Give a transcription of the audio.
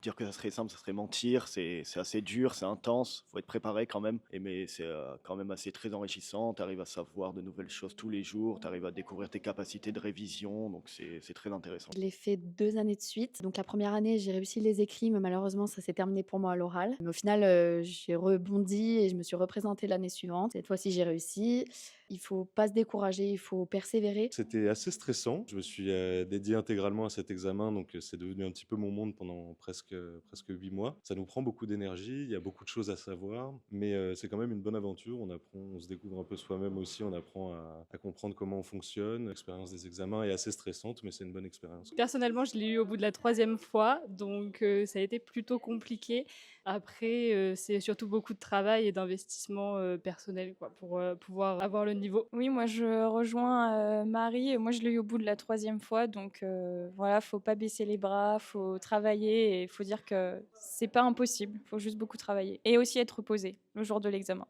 Dire que ça serait simple, ça serait mentir, c'est assez dur, c'est intense, faut être préparé quand même mais c'est, quand même assez très enrichissant. Tu arrives à savoir de nouvelles choses tous les jours, tu arrives à découvrir tes capacités de révision, donc c'est très intéressant. Je l'ai fait 2 années de suite. Donc la première année, j'ai réussi les écrits, mais malheureusement, ça s'est terminé pour moi à l'oral. Mais au final, j'ai rebondi et je me suis représentée l'année suivante. Cette fois-ci, j'ai réussi. Il faut pas se décourager, il faut persévérer. C'était assez stressant. Je me suis, dédié intégralement à cet examen, donc c'est devenu un petit peu mon monde pendant presque 8 mois. Ça nous prend beaucoup d'énergie, il y a beaucoup de choses à savoir, mais c'est quand même une bonne aventure. On apprend, on se découvre un peu soi-même aussi, on apprend à comprendre comment on fonctionne. L'expérience des examens est assez stressante, mais c'est une bonne expérience. Personnellement, je l'ai eu au bout de la troisième fois, donc ça a été plutôt compliqué. Après, c'est surtout beaucoup de travail et d'investissement personnel quoi, pour pouvoir avoir le niveau. Oui, moi je rejoins Marie. Moi je l'ai eu au bout de la troisième fois, donc voilà, faut pas baisser les bras, faut travailler et faut dire que c'est pas impossible. Faut juste beaucoup travailler et aussi être posé le jour de l'examen.